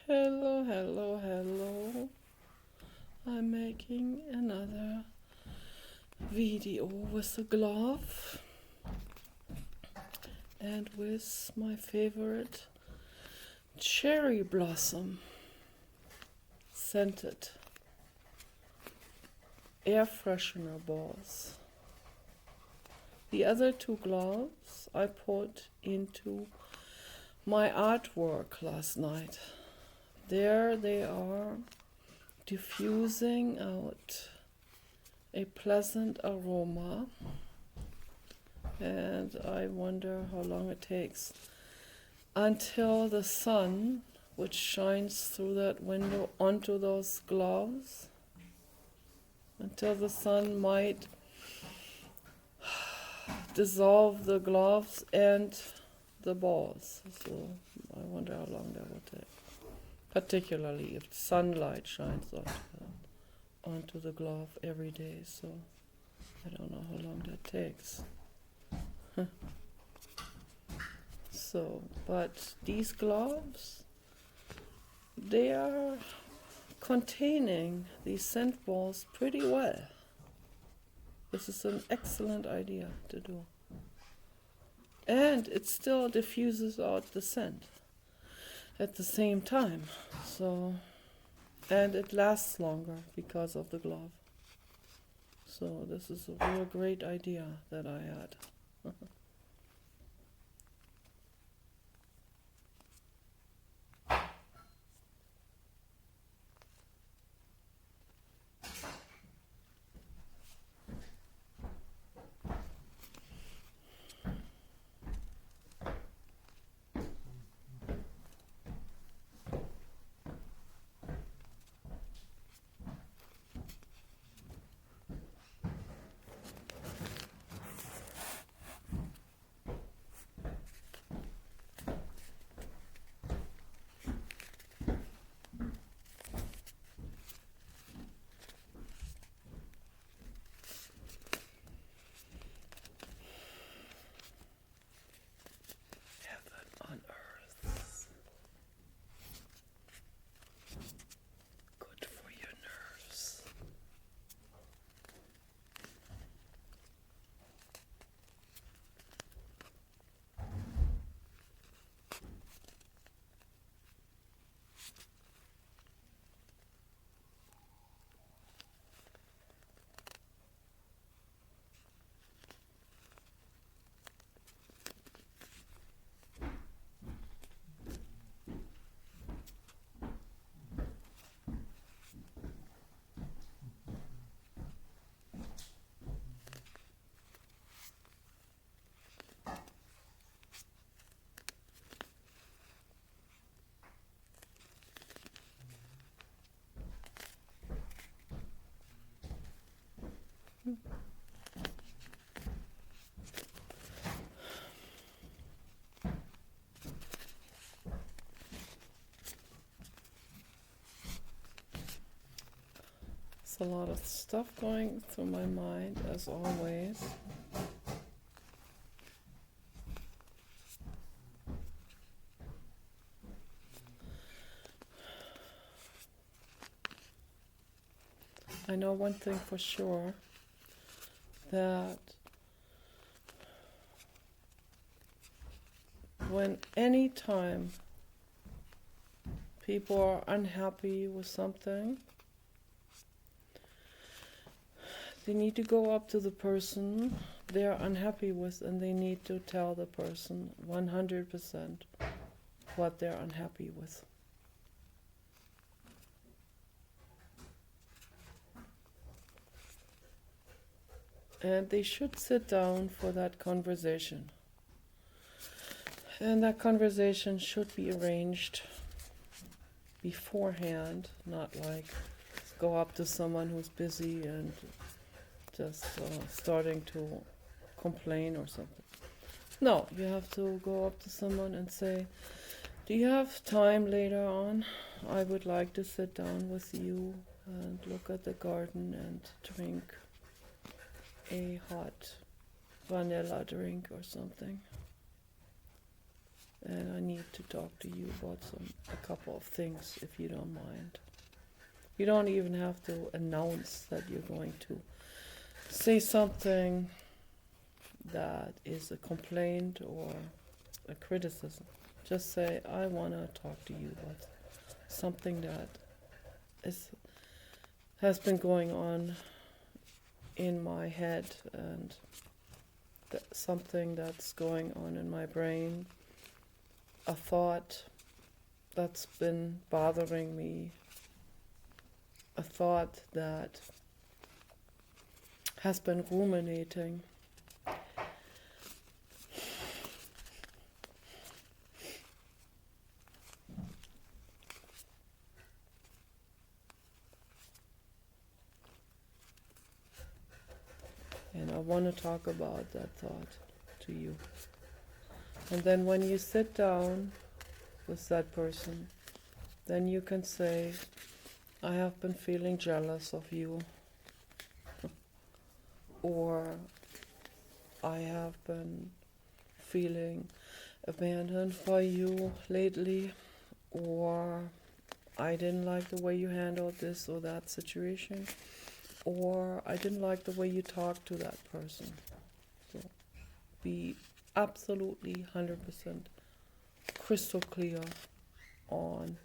Hello, hello, hello. I'm making another video with a glove and with my favorite cherry blossom scented air freshener balls. The other two gloves I put into my artwork last night. There they are, diffusing out a pleasant aroma, and I wonder how long it takes until the sun, which shines through that window onto those gloves, until the sun might dissolve the gloves and the balls. So I wonder how long that will take, particularly if sunlight shines onto the glove every day. So I don't know how long that takes. So, but these gloves, they are containing these scent balls pretty well. This is an excellent idea to do. And it still diffuses out the scent at the same time. So, and it lasts longer because of the glove. So this is a real great idea that I had. On earth. Good for your nerves. There's a lot of stuff going through my mind, as always. I know one thing for sure, that when any time people are unhappy with something, they need to go up to the person they're unhappy with, and they need to tell the person 100% what they're unhappy with. And they should sit down for that conversation. And that conversation should be arranged beforehand, not like go up to someone who's busy and just starting to complain or something. No, you have to go up to someone and say, do you have time later on? I would like to sit down with you and look at the garden and drink a hot vanilla drink or something. and I need to talk to you about a couple of things, if you don't mind. You don't even have to announce that you're going to say something that is a complaint or a criticism. Just say, I want to talk to you about something that has been going on in my head, and something that's going on in my brain, a thought that's been bothering me, a thought that has been ruminating. And I want to talk about that thought to you. And then when you sit down with that person, then you can say, I have been feeling jealous of you. Or I have been feeling abandoned by you lately. Or I didn't like the way you handled this or that situation. Or I didn't like the way you talked to that person. So be absolutely 100% crystal clear on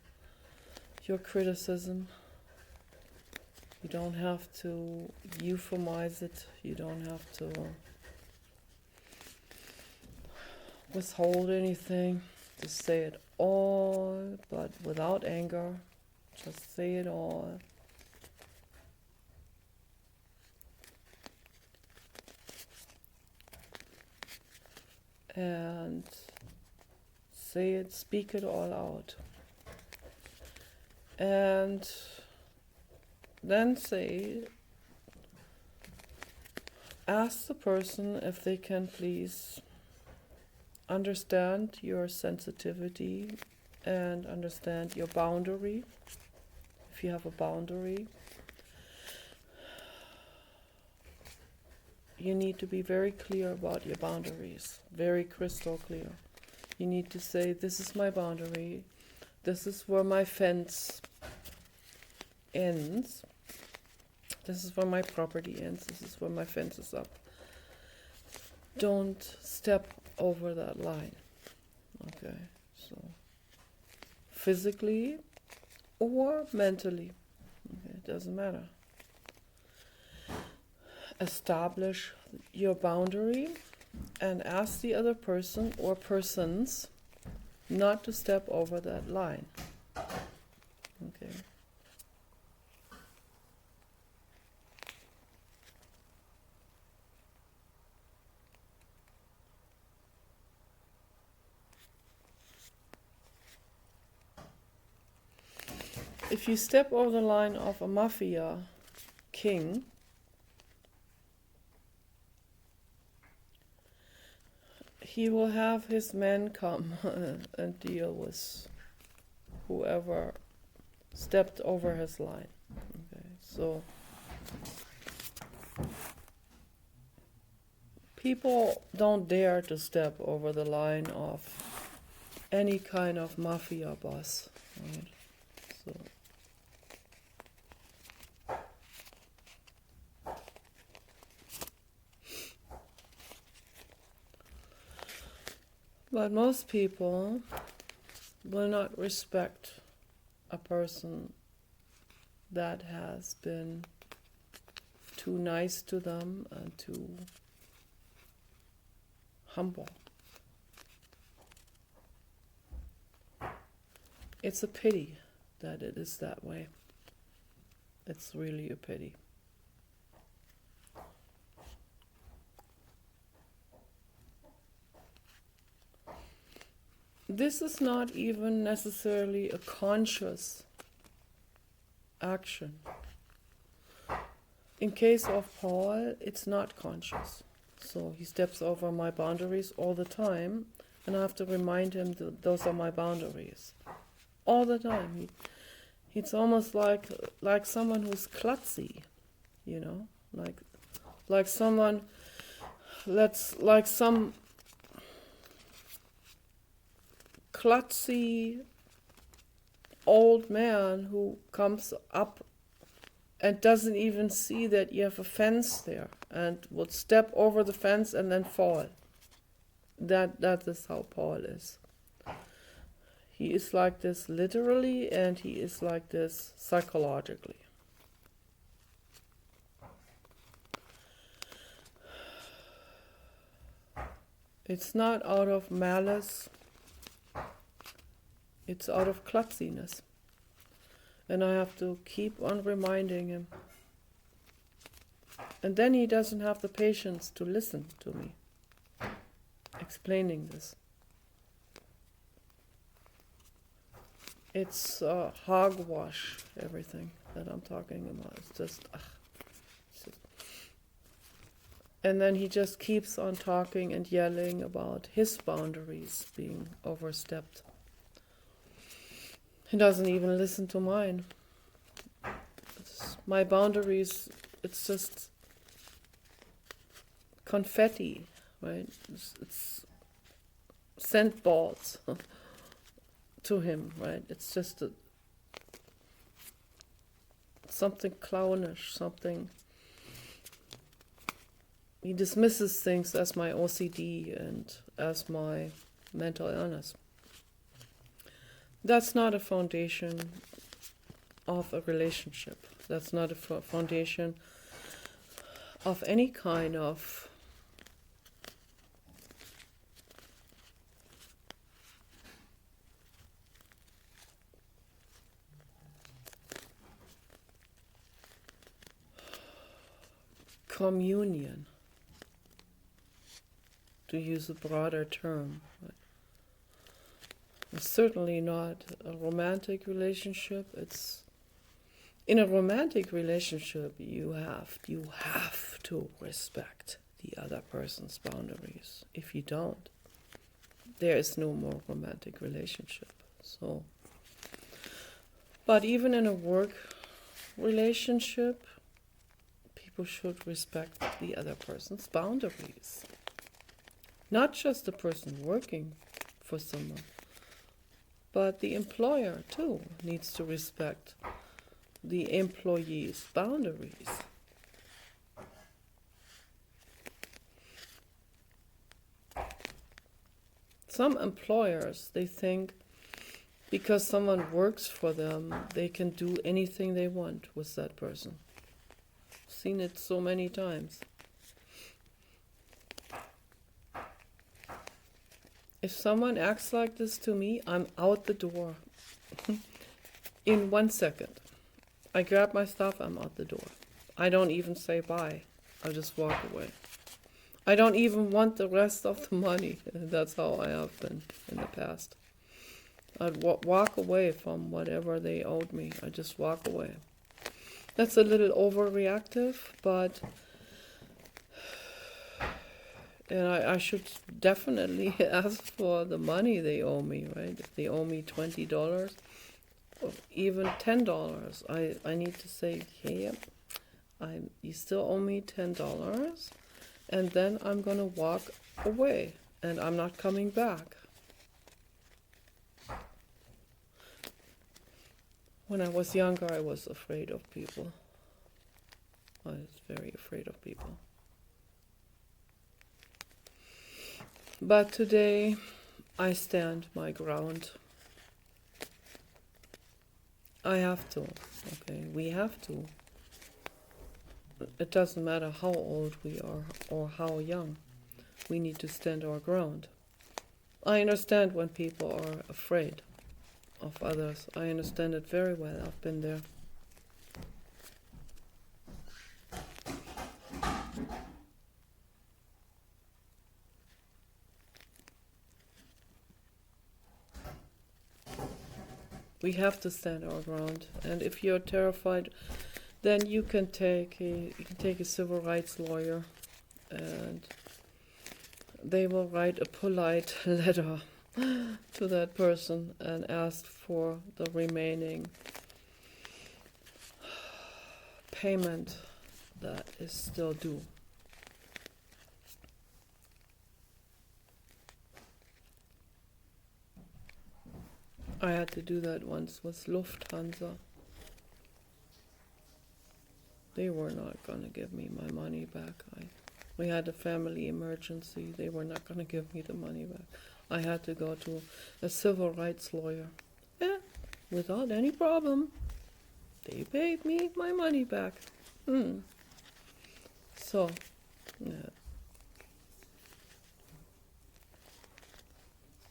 your criticism. You don't have to euphemize it. You don't have to withhold anything. Just say it all, but without anger. Just say it all. And say it, speak it all out. And then ask the person if they can please understand your sensitivity and understand your boundary, if you have a boundary. You need to be very clear about your boundaries, very crystal clear. You need to say, this is my boundary, this is where my fence ends, this is where my property ends, this is where my fence is up. Don't step over that line. Okay, so physically or mentally, okay, it doesn't matter. Establish your boundary and ask the other person or persons not to step over that line. Okay. If you step over the line of a mafia king, he will have his men come and deal with whoever stepped over his line. Okay, so people don't dare to step over the line of any kind of mafia boss. Right? So but most people will not respect a person that has been too nice to them and too humble. It's a pity that it is that way. It's really a pity. This is not even necessarily a conscious action. In case of Paul, it's not conscious. So he steps over my boundaries all the time, and I have to remind him that those are my boundaries. All the time. It's almost like someone who's klutzy, you know? Like someone, like some klutzy old man who comes up and doesn't even see that you have a fence there and would step over the fence and then fall. That is how Paul is. He is like this literally, and he is like this psychologically. It's not out of malice, it's out of klutziness. And I have to keep on reminding him. And then he doesn't have the patience to listen to me explaining this. It's hogwash, everything that I'm talking about. It's just, and then he just keeps on talking and yelling about his boundaries being overstepped. He doesn't even listen to mine. My boundaries, it's just confetti, right? It's scent balls to him, right? It's just something clownish, something. He dismisses things as my OCD and as my mental illness. That's not a foundation of a relationship. That's not a foundation of any kind of communion, to use a broader term. It's certainly not a romantic relationship. It's in a romantic relationship you have to respect the other person's boundaries. If you don't, there is no more romantic relationship. So, but even in a work relationship, people should respect the other person's boundaries. Not just the person working for someone, but the employer too needs to respect the employee's boundaries. Some employers, they think because someone works for them, they can do anything they want with that person. I've seen it so many times. If someone acts like this to me, I'm out the door. In 1 second. I grab my stuff, I'm out the door. I don't even say bye. I just walk away. I don't even want the rest of the money. That's how I have been in the past. I'd walk away from whatever they owed me. I just walk away. That's a little overreactive, but and I should definitely ask for the money they owe me, right? If they owe me $20 or even $10, I need to say, hey, you still owe me $10, and then I'm gonna walk away, and I'm not coming back. When I was younger, I was afraid of people. I was very afraid of people. But today, I stand my ground. I have to, okay? We have to. It doesn't matter how old we are or how young. We need to stand our ground. I understand when people are afraid of others. I understand it very well. I've been there. We have to stand our ground, and if you're terrified, then you can take a civil rights lawyer, and they will write a polite letter to that person and ask for the remaining payment that is still due. I had to do that once with Lufthansa. They were not gonna give me my money back. We had a family emergency. They were not gonna give me the money back. I had to go to a civil rights lawyer. Yeah, without any problem. They paid me my money back. So, yeah.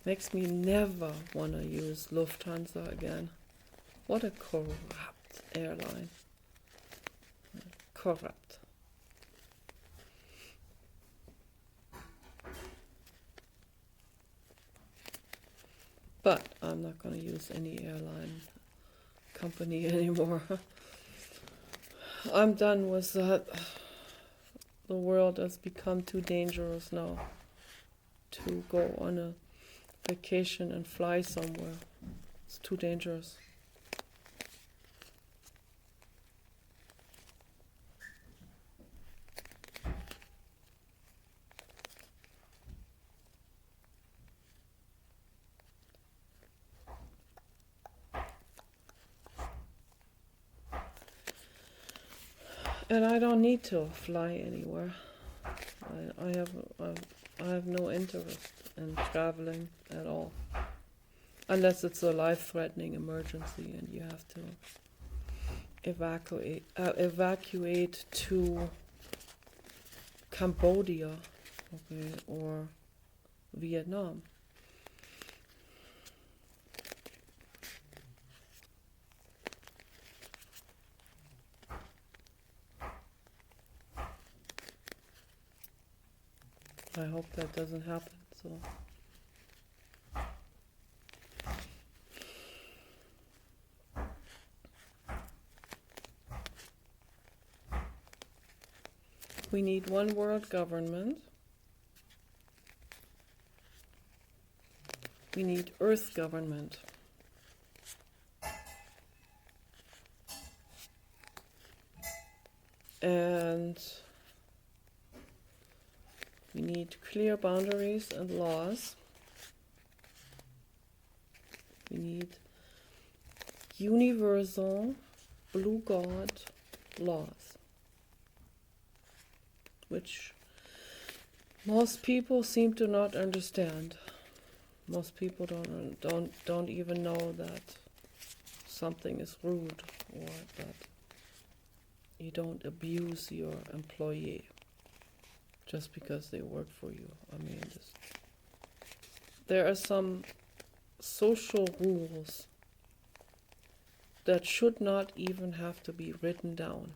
Makes me never want to use Lufthansa again. What a corrupt airline. Corrupt. But I'm not going to use any airline company anymore. I'm done with that. The world has become too dangerous now to go on a vacation and fly somewhere. It's too dangerous. And I don't need to fly anywhere. I have no interest in traveling at all. Unless it's a life-threatening emergency and you have to evacuate to Cambodia, okay, or Vietnam. I hope that doesn't happen. So. We need one world government. We need Earth government. And we need clear boundaries and laws. We need universal blue god laws, which most people seem to not understand. Most people don't even know that something is rude or that you don't abuse your employee just because they work for you. I mean, there are some social rules that should not even have to be written down.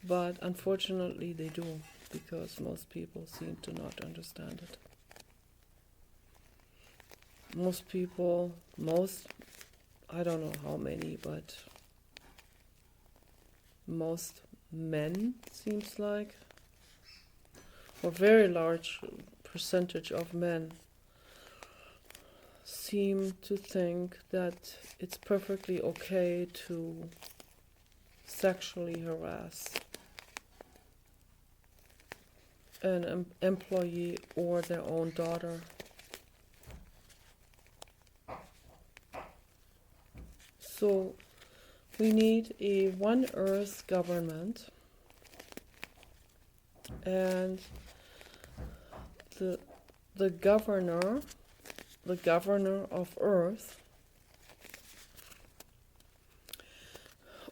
But unfortunately they do, because most people seem to not understand it. I don't know how many, but most men, seems like, or very large percentage of men seem to think that it's perfectly okay to sexually harass an employee or their own daughter. So we need a one Earth government, and the governor of Earth,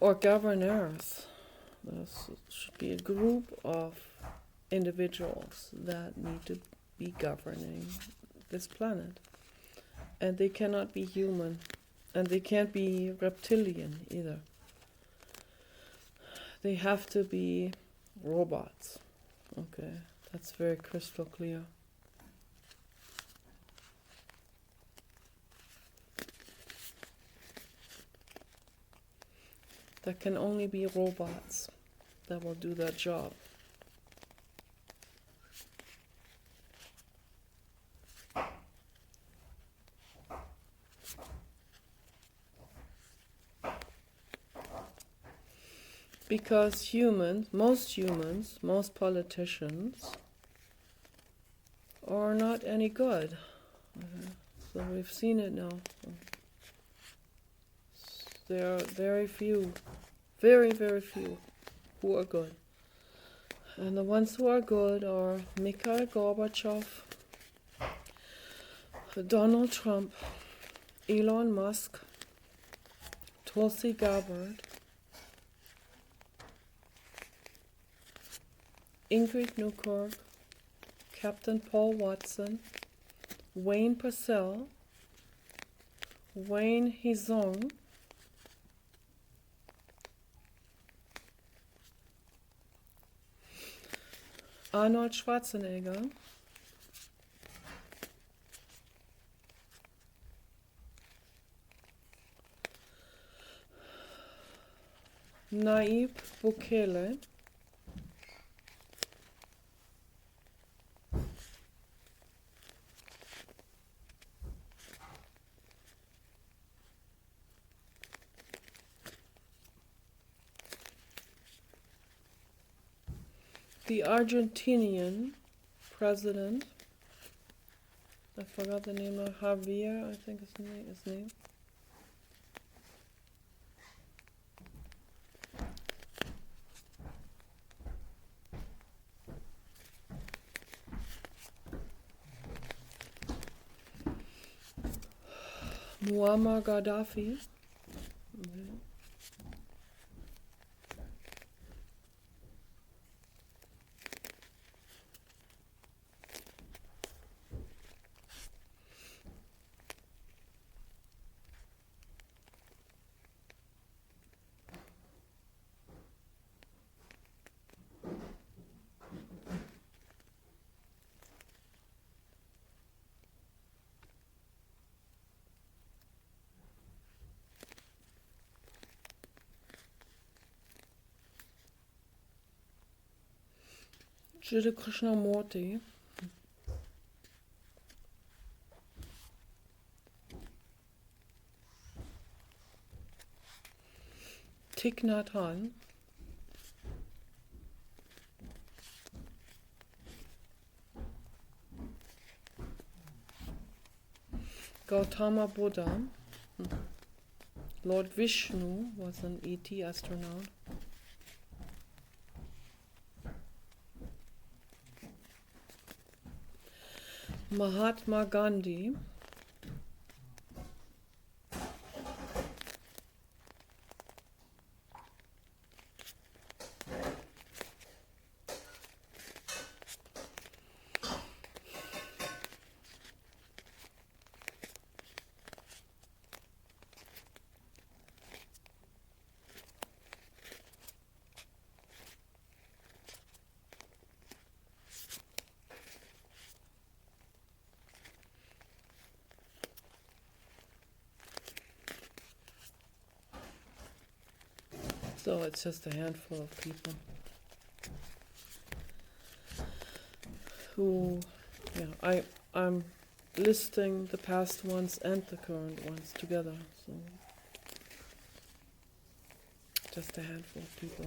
or governors, this should be a group of individuals that need to be governing this planet. And they cannot be human, and they can't be reptilian either. They have to be robots. Okay, that's very crystal clear. There can only be robots that will do that job. Because most politicians are not any good. So we've seen it now. There are very few, very, very few who are good. And the ones who are good are Mikhail Gorbachev, Donald Trump, Elon Musk, Tulsi Gabbard, Ingrid Newkirk, Captain Paul Watson, Wayne Purcell, Wayne Hizong, Arnold Schwarzenegger, Nayib Bukele, the Argentinian president, I forgot the name of Javier, I think his name. Muammar Gaddafi. Jiddu Krishnamurti, Thich Nhat Hanh, Gautama Buddha, Lord Vishnu was an ET astronaut. Mahatma Gandhi, so it's just a handful of people who, I'm listing the past ones and the current ones together, so just a handful of people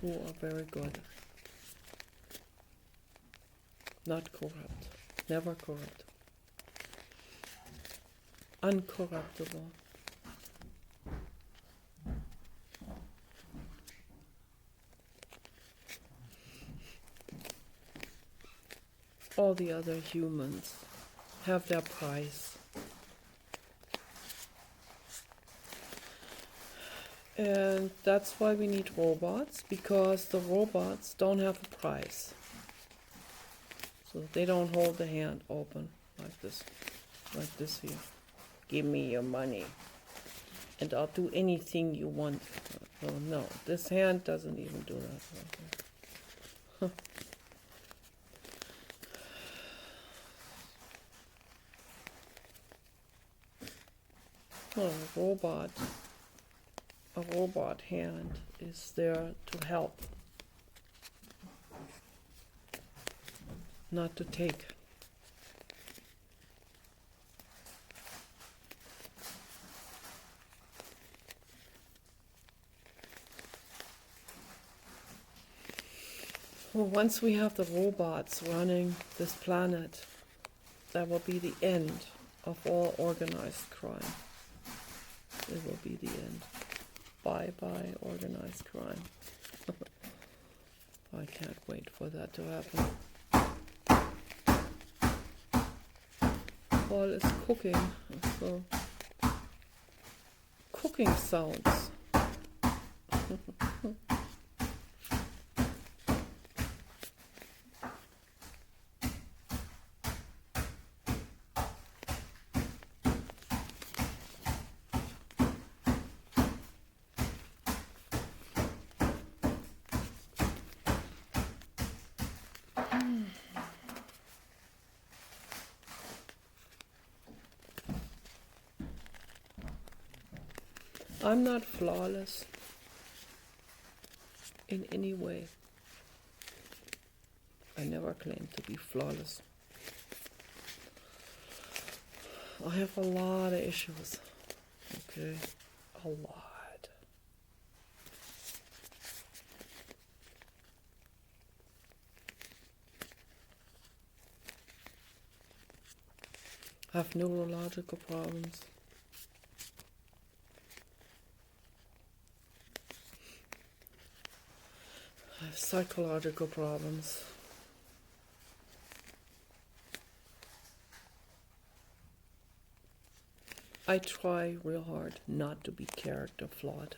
who are very good, not corrupt, never corrupt, uncorruptible. All the other humans have their price. And that's why we need robots, because the robots don't have a price. So they don't hold the hand open like this here. Give me your money and I'll do anything you want. Oh no, this hand doesn't even do that. Oh, a robot hand is there to help, not to take. Well, once we have the robots running this planet, that will be the end of all organized crime. It will be the end. Bye bye, organized crime. I can't wait for that to happen. Paul is cooking, so cooking sounds. I'm not flawless in any way. I never claimed to be flawless. I have a lot of issues. Okay? A lot. I have neurological problems. I have psychological problems. I try real hard not to be character flawed.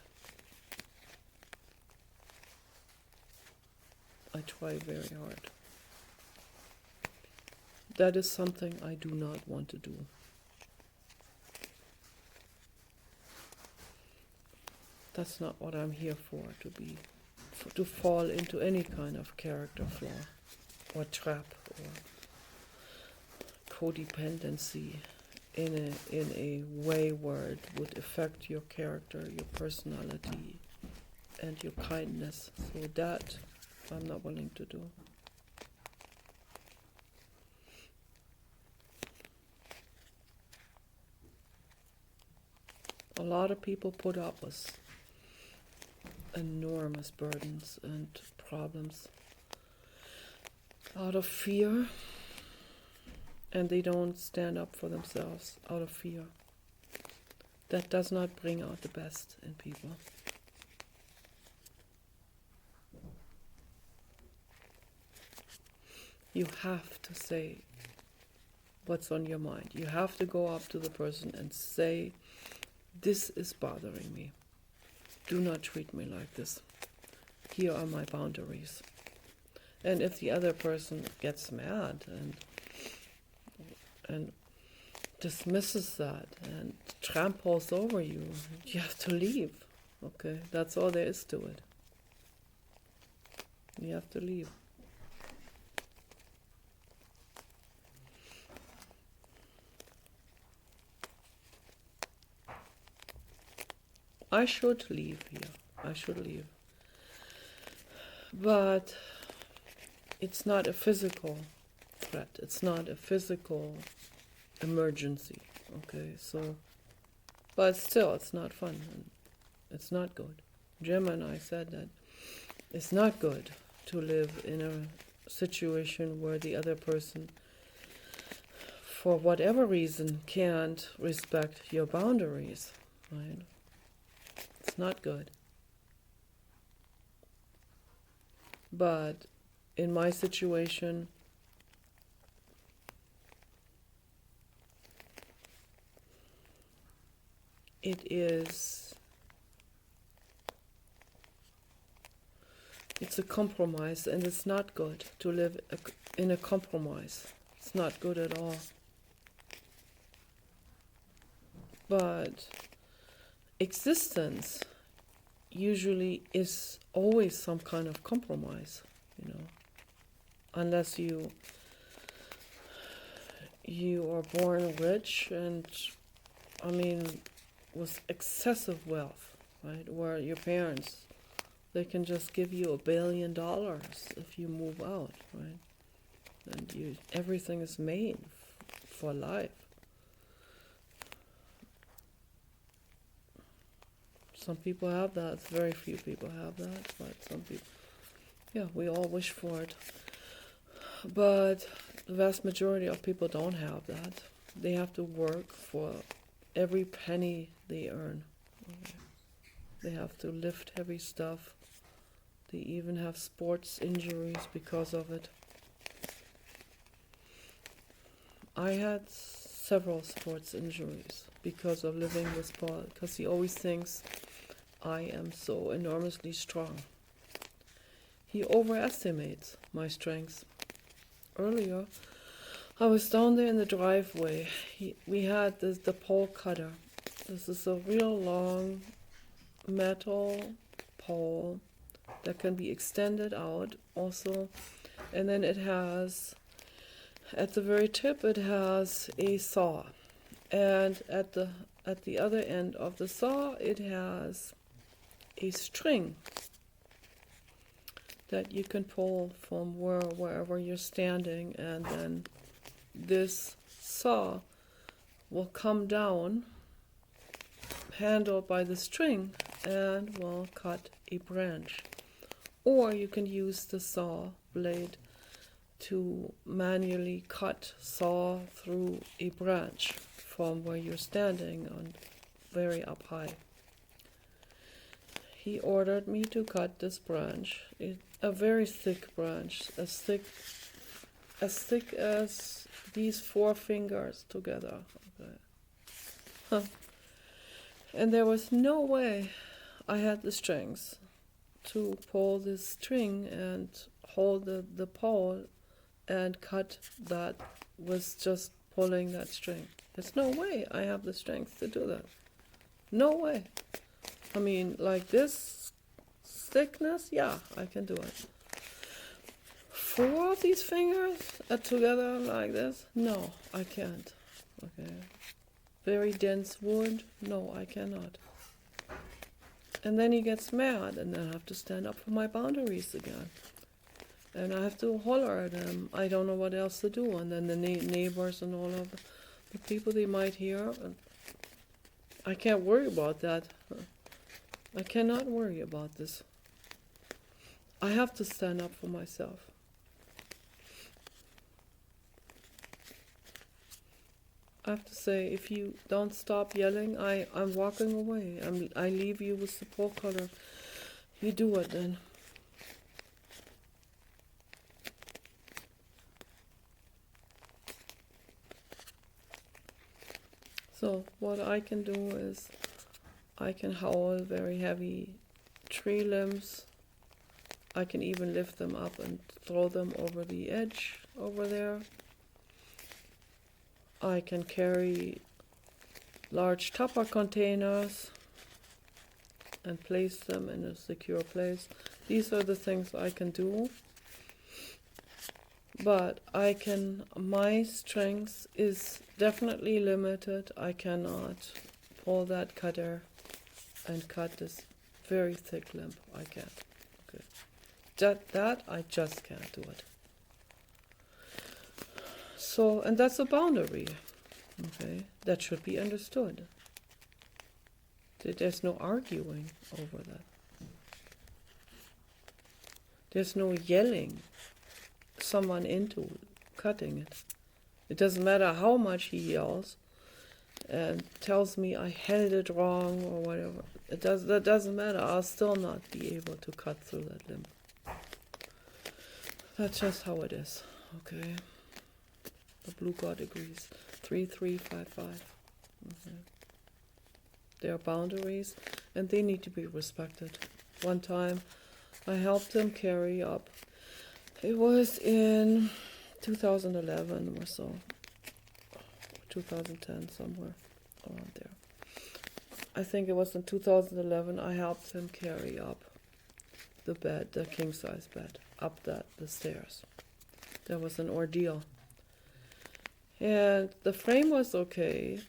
I try very hard. That is something I do not want to do. That's not what I'm here for, to fall into any kind of character flaw or trap or codependency in a way where it would affect your character, your personality, and your kindness. So that I'm not willing to do. A lot of people put up with enormous burdens and problems out of fear, and they don't stand up for themselves out of fear. That does not bring out the best in people. You have to say what's on your mind. You have to go up to the person and say, this is bothering me. Do not treat me like this. Here are my boundaries. And if the other person gets mad and dismisses that and tramples over you, you have to leave. Okay, that's all there is to it. You have to leave. I should leave here. I should leave. But it's not a physical threat. It's not a physical emergency. Okay, so, but still, it's not fun. And it's not good. Jim and I said that it's not good to live in a situation where the other person, for whatever reason, can't respect your boundaries, right? It's not good. But in my situation, it's a compromise, and it's not good to live in a compromise. It's not good at all. But existence usually is always some kind of compromise, unless you are born rich and, with excessive wealth, right? Where your parents, they can just give you $1 billion if you move out, right? And everything is made for life. Some people have that. Very few people have that, but some people, we all wish for it. But the vast majority of people don't have that. They have to work for every penny they earn. They have to lift heavy stuff. They even have sports injuries because of it. I had several sports injuries because of living with Paul, because he always thinks I am so enormously strong. He overestimates my strength. Earlier, I was down there in the driveway. We had the pole cutter. This is a real long metal pole that can be extended out also. And then it has, at the very tip, it has a saw. And at the other end of the saw, it has a string that you can pull from wherever you're standing, and then this saw will come down, handled by the string, and will cut a branch. Or you can use the saw blade to manually saw through a branch from where you're standing on very up high. He ordered me to cut this branch, a very thick branch, as thick as these 4 fingers together. Okay. Huh. And there was no way I had the strength to pull this string and hold the pole and cut that with just pulling that string. There's no way I have the strength to do that. No way. I mean, like this thickness, yeah, I can do it. 4 of these fingers together like this? No, I can't. Okay. Very dense wood? No, I cannot. And then he gets mad, and then I have to stand up for my boundaries again. And I have to holler at him. I don't know what else to do. And then the neighbors and all of the people, they might hear. I can't worry about that. I cannot worry about this. I have to stand up for myself. I have to say, if you don't stop yelling, I'm walking away. I leave you with the pole cutter. You do it then. So what I can do is I can howl very heavy tree limbs. I can even lift them up and throw them over the edge over there. I can carry large Tupper containers and place them in a secure place. These are the things I can do. But my strength is definitely limited. I cannot pull that cutter and cut this very thick limb. I can't. Okay. That I just can't do it. So, and that's a boundary. Okay, that should be understood. There's no arguing over that. There's no yelling someone into cutting it. It doesn't matter how much he yells and tells me I held it wrong or whatever. That doesn't matter. I'll still not be able to cut through that limb. That's just how it is. Okay. The blue god agrees. 3355. Okay. There are boundaries and they need to be respected. One time I helped him carry up. It was in 2011 or so. 2010, somewhere around there. I think it was in 2011 I helped him carry up the bed, the king size bed, up the stairs. That was an ordeal. And the frame was okay.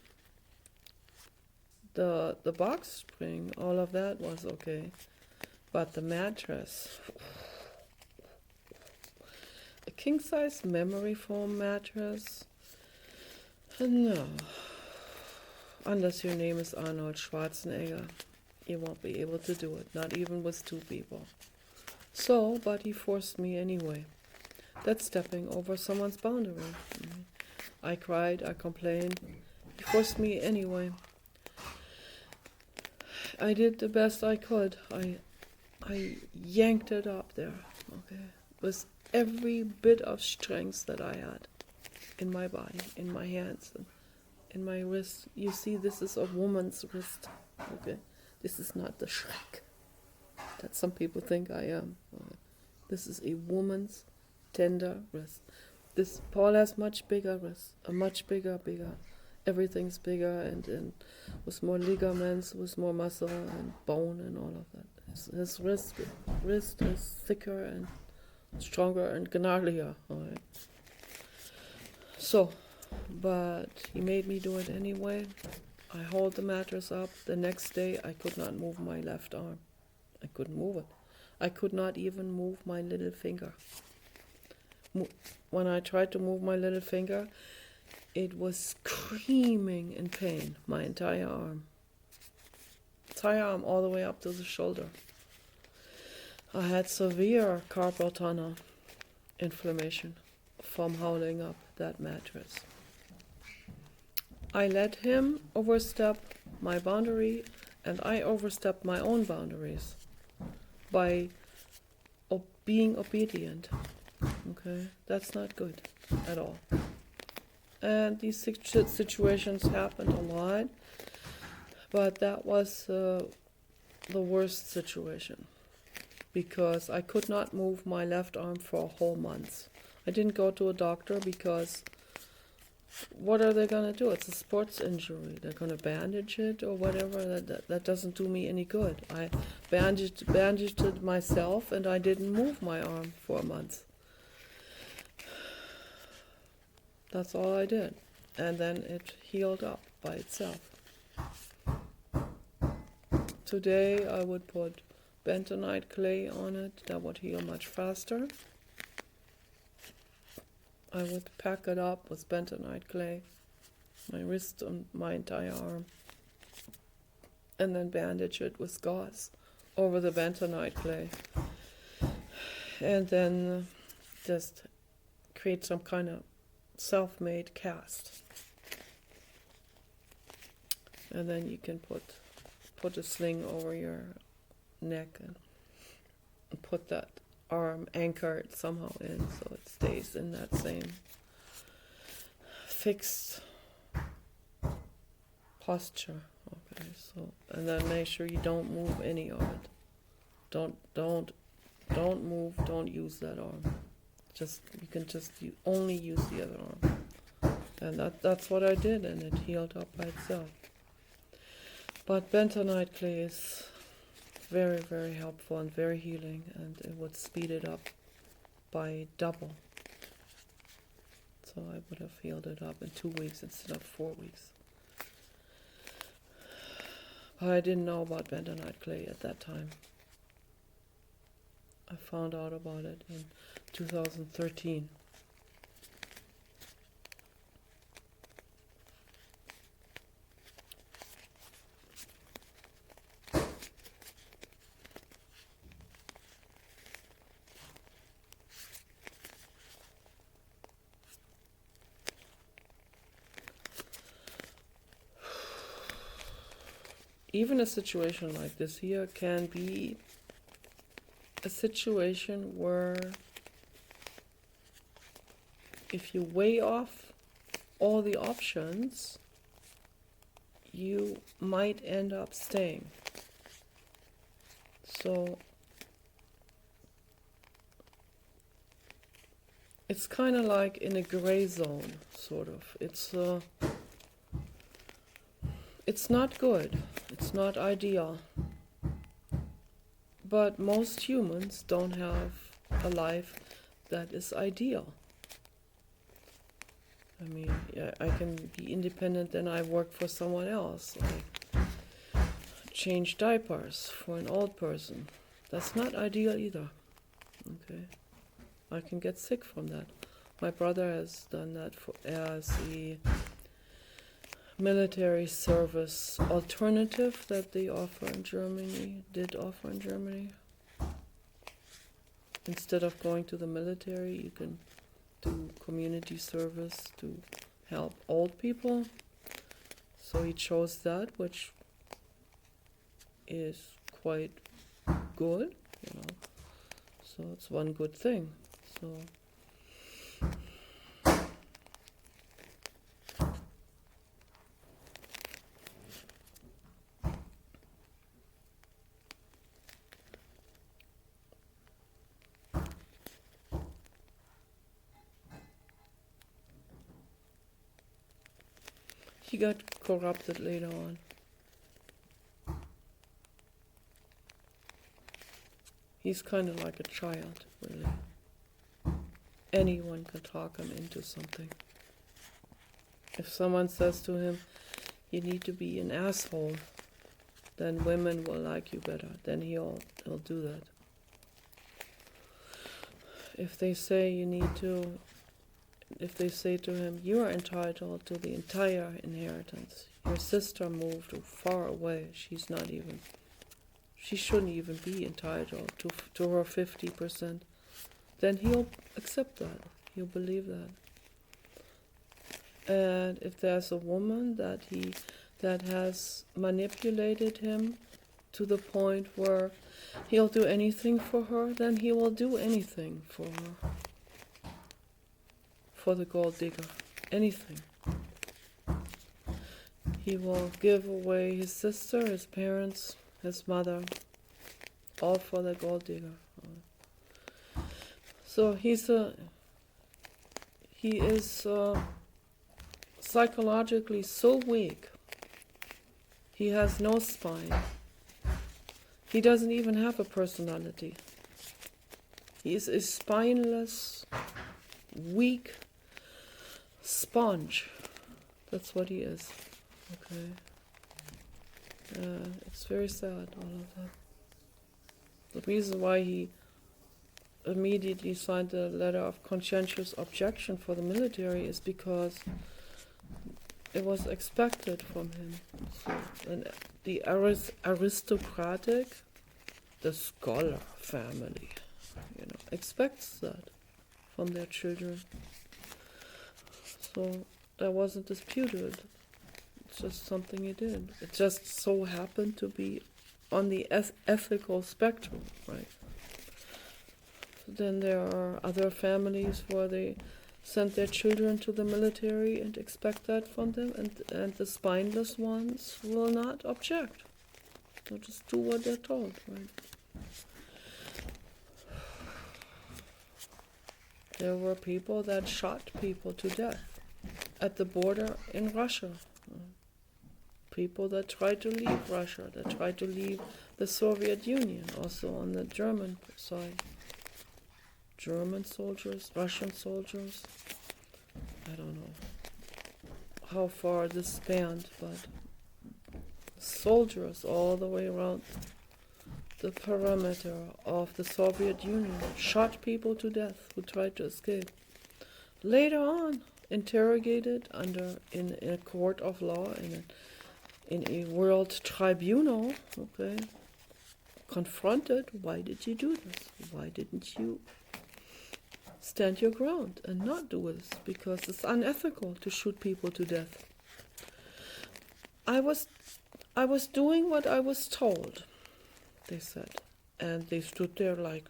The box spring, all of that was okay. But the mattress, a king size memory foam mattress, no. Unless your name is Arnold Schwarzenegger, you won't be able to do it, not even with 2 people. So, but he forced me anyway. That's stepping over someone's boundary. I cried, I complained. He forced me anyway. I did the best I could. I yanked it up there, okay, with every bit of strength that I had in my body, in my hands, and in my wrist. You see, this is a woman's wrist, okay? This is not the Shrek that some people think I am. This is a woman's tender wrist. This Paul has much bigger wrists, a much bigger. Everything's bigger and with more ligaments, with more muscle and bone and all of that. His wrist is thicker and stronger and gnarlier. Right? So, but he made me do it anyway. I hold the mattress up. The next day I could not move my left arm. I couldn't move it. I could not even move my little finger. When I tried to move my little finger, it was screaming in pain, my entire arm. Entire arm all the way up to the shoulder. I had severe carpal tunnel inflammation from hauling up that mattress. I let him overstep my boundary, and I overstepped my own boundaries by being obedient. Okay, that's not good at all. And these situations happened a lot, but that was the worst situation because I could not move my left arm for a whole month. I didn't go to a doctor because what are they going to do? It's a sports injury. They're going to bandage it or whatever. That doesn't do me any good. I bandaged it myself, and I didn't move my arm for a month. That's all I did. And then it healed up by itself. Today I would put bentonite clay on it. That would heal much faster. I would pack it up with bentonite clay, my wrist and my entire arm, and then bandage it with gauze over the bentonite clay. And then just create some kind of self-made cast. And then you can put a sling over your neck and put that arm anchored somehow in so it stays in that same fixed posture. Okay, so and then make sure you don't move any of it. Don't move, don't use that arm. You only use the other arm. And that's what I did, and it healed up by itself. But bentonite clay is very, very helpful and very healing, and it would speed it up by double. So I would have healed it up in 2 weeks instead of 4 weeks. But I didn't know about bentonite clay at that time. I found out about it in 2013. Even a situation like this here can be a situation where if you weigh off all the options, you might end up staying. So it's kind of like in a gray zone, sort of. It's not good. It's not ideal. But most humans don't have a life that is ideal. I mean, yeah, I can be independent and I work for someone else. I change diapers for an old person. That's not ideal either. Okay, I can get sick from that. My brother has done that as a military service alternative that they offer in Germany, did offer in Germany. Instead of going to the military, you can do community service, do help old people. So he chose that, which is quite good, you know. So it's one good thing. So he got corrupted later on. He's kind of like a child, really. Anyone can talk him into something. If someone says to him, you need to be an asshole, then women will like you better. Then he'll do that. If they say if they say to him, you are entitled to the entire inheritance. Your sister moved far away. She shouldn't even be entitled to her 50%. Then he'll accept that. He'll believe that. And if there's a woman that has manipulated him to the point where he'll do anything for her, then he will do anything for her. For the gold digger. Anything. He will give away his sister, his parents, his mother, all for the gold digger. So he is psychologically so weak. He has no spine. He doesn't even have a personality. He is a spineless, weak sponge. That's what he is. Okay. It's very sad, all of that. The reason why he immediately signed a letter of conscientious objection for the military is because it was expected from him. So, and the aristocratic, the scholar family, expects that from their children. So that wasn't disputed. It's just something he did. It just so happened to be on the ethical spectrum, right? Then there are other families where they send their children to the military and expect that from them, and the spineless ones will not object. They'll just do what they're told, right? There were people that shot people to death at the border in Russia. People that tried to leave Russia, that tried to leave the Soviet Union, also on the German side. German soldiers, Russian soldiers. I don't know how far this spanned, but soldiers all the way around the perimeter of the Soviet Union shot people to death who tried to escape. Later on, interrogated in a court of law, in a world tribunal, okay, confronted. Why did you do this? Why didn't you stand your ground and not do this? Because it's unethical to shoot people to death. I was doing what I was told, they said. And they stood there like,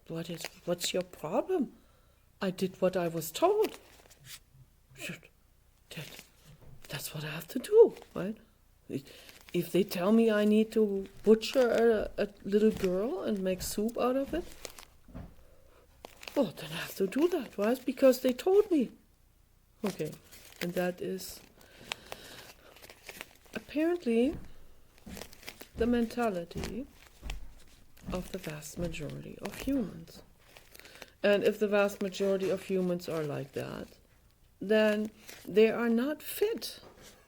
what's your problem? I did what I was told. That's what I have to do, right? If they tell me I need to butcher a little girl and make soup out of it, well, then I have to do that, right? Because they told me. Okay, and that is apparently the mentality of the vast majority of humans. And if the vast majority of humans are like that, then they are not fit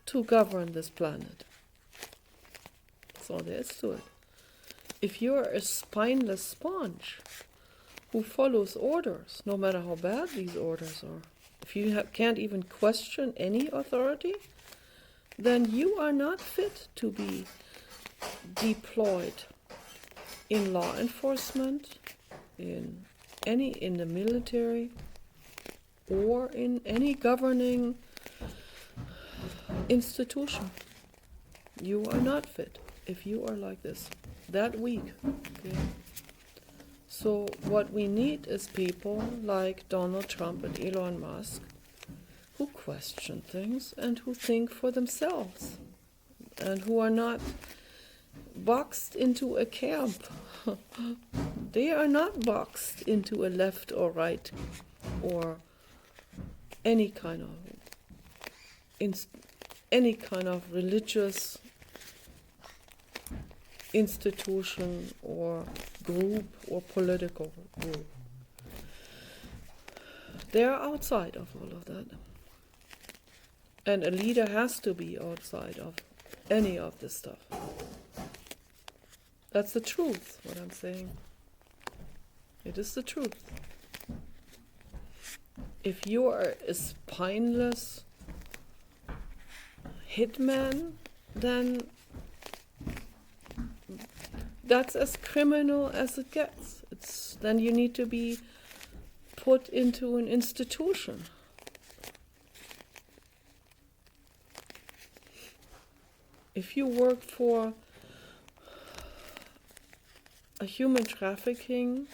to govern this planet. That's all there is to it. If you're a spineless sponge who follows orders, no matter how bad these orders are, if you can't even question any authority, then you are not fit to be deployed in law enforcement, in the military, or in any governing institution. You are not fit if you are like this, that weak. Okay? So what we need is people like Donald Trump and Elon Musk who question things and who think for themselves and who are not boxed into a camp. They are not boxed into a left or right or any kind of religious institution or group or political group. They are outside of all of that. And a leader has to be outside of any of this stuff. That's the truth, what I'm saying. It is the truth. If you are a spineless hitman, then that's as criminal as it gets. Then you need to be put into an institution. If you work for a human trafficking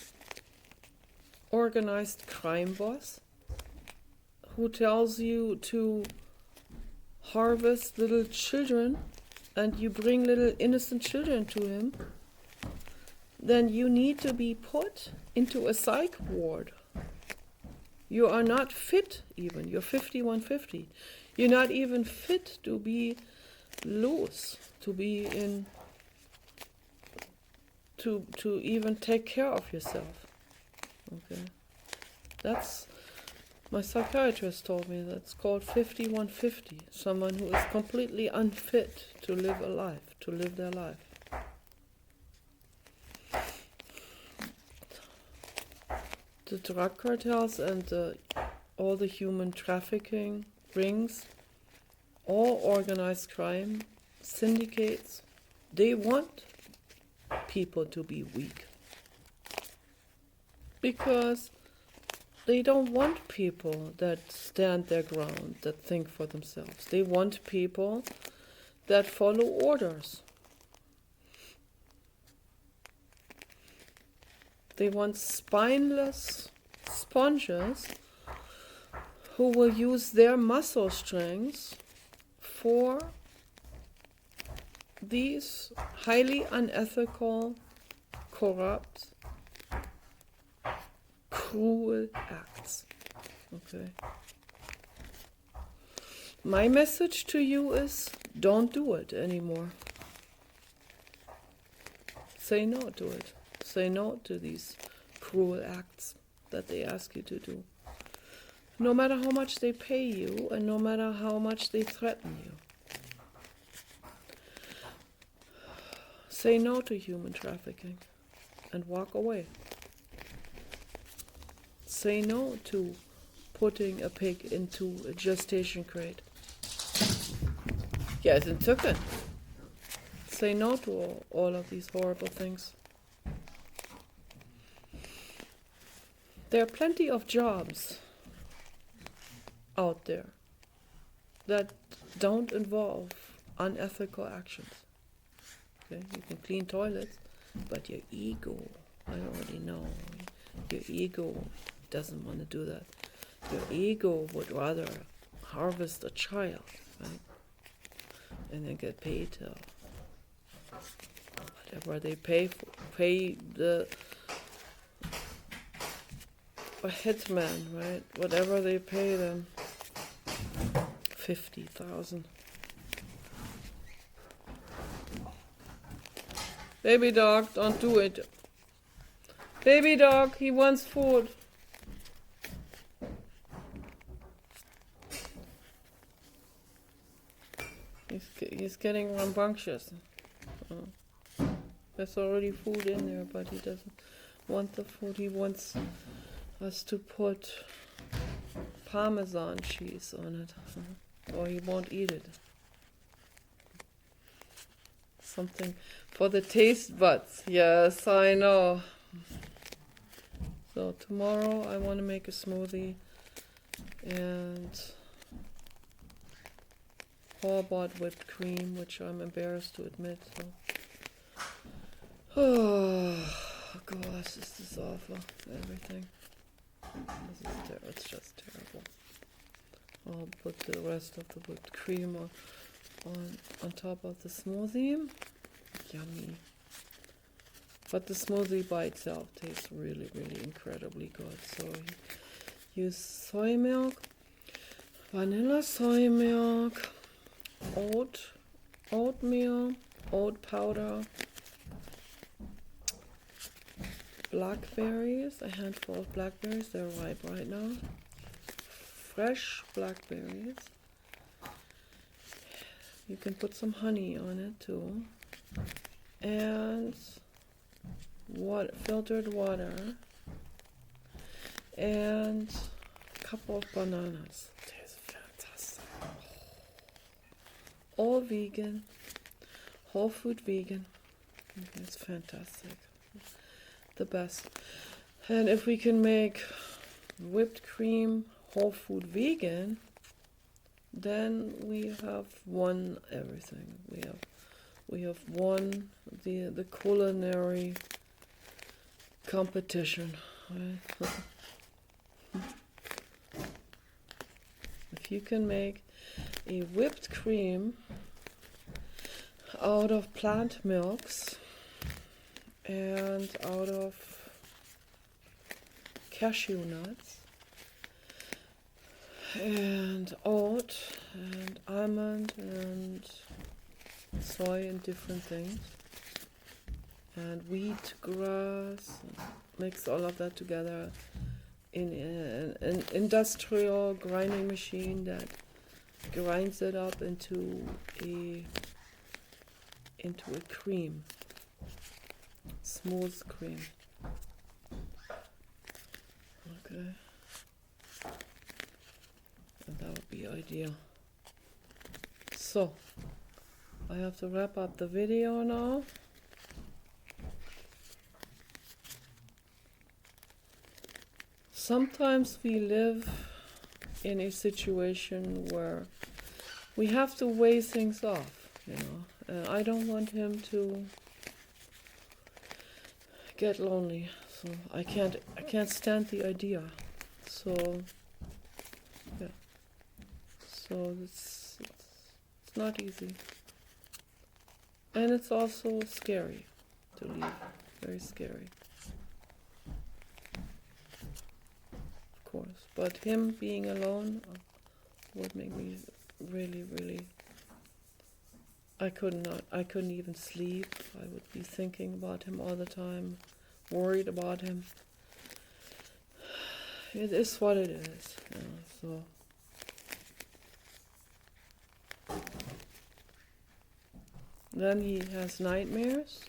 organized crime boss who tells you to harvest little children and you bring little innocent children to him, then you need to be put into a psych ward. You are not fit even. You're 5150. You're not even fit to be loose, to be in, to even take care of yourself. Okay, that's, my psychiatrist told me that's called 5150. Someone who is completely unfit to live a life, to live their life. The drug cartels and all the human trafficking rings, all organized crime syndicates, they want people to be weak. Because they don't want people that stand their ground, that think for themselves. They want people that follow orders. They want spineless sponges who will use their muscle strength for these highly unethical, corrupt, cruel acts. Okay. My message to you is don't do it anymore. Say no to it. Say no to these cruel acts that they ask you to do. No matter how much they pay you and no matter how much they threaten you. Say no to human trafficking and walk away. Say no to putting a pig into a gestation crate. Yes, and took it. Say no to all of these horrible things. There are plenty of jobs out there that don't involve unethical actions. Okay? You can clean toilets, but your ego, I already know, your ego doesn't want to do that. Your ego would rather harvest a child, right? And then get paid whatever they pay the a hitman, right? Whatever they pay them, 50,000. Baby dog, don't do it. Baby dog, he wants food. He's getting rambunctious. There's already food in there, but he doesn't want the food. He wants us to put Parmesan cheese on it, or he won't eat it. Something for the taste buds. Yes, I know. So tomorrow I want to make a smoothie And all bought whipped cream, which I'm embarrassed to admit. So. Oh gosh, this is awful. Everything. It's just terrible. I'll put the rest of the whipped cream on top of the smoothie. Yummy. But the smoothie by itself tastes really, really incredibly good. So use soy milk, vanilla soy milk, oatmeal, oat powder, blackberries, a handful of blackberries, they're ripe right now. Fresh blackberries. You can put some honey on it too. And filtered water. And a couple of bananas. Tastes fantastic. All vegan. Whole food vegan. It's fantastic. The best. And if we can make whipped cream whole food vegan, then we have won everything. We have won the culinary competition. Right? If you can make a whipped cream out of plant milks and out of cashew nuts and oat and almond and soy and different things and wheat grass, mix all of that together in an industrial grinding machine that grinds it up into a cream, smooth cream. Okay, and that would be ideal. So I have to wrap up the video now. Sometimes we live in a situation where we have to weigh things off, you know. I don't want him to get lonely, so I can't stand the idea. So yeah, so it's not easy, and it's also scary to leave. Very scary, of course. But him being alone would make me really, really. I couldn't even sleep. I would be thinking about him all the time, worried about him. It is what it is, you know, so. Then he has nightmares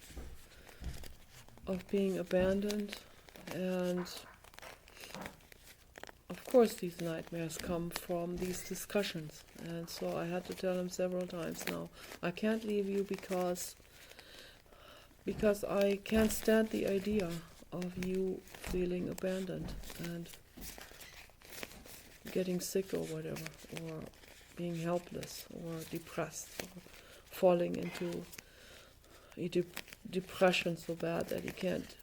of being abandoned, and of course these nightmares come from these discussions. And so I had to tell him several times now, I can't leave you because I can't stand the idea of you feeling abandoned and getting sick or whatever, or being helpless or depressed, or falling into a depression so bad that he can't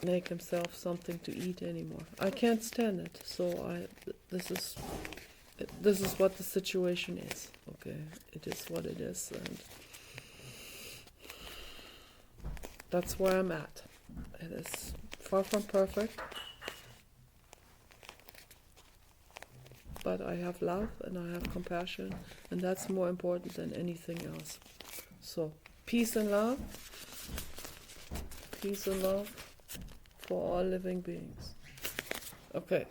make himself something to eat anymore. I can't stand it. So this is what the situation is. Okay, it is what it is, and that's where I'm at. It is far from perfect, but I have love and I have compassion, and that's more important than anything else. So peace and love for all living beings. Okay.